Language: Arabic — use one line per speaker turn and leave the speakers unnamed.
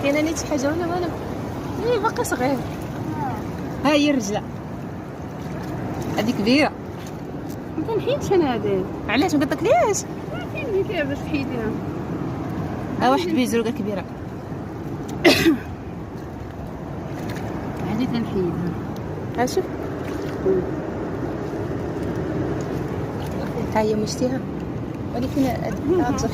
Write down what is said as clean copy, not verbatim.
كاينه نيت شي حاجه ولا والو؟ ايه باقي صغير. ها هي الرجله هذه كبيره.
ما كنحيدش انا هذه.
علاش ما قلتلكليش؟
كاين فيها باش تحيديها.
ها واحد بيزروقه كبيره.
هذه تنحيدها.
ها شوف ها هي مشتيها ولكن هاد الجرح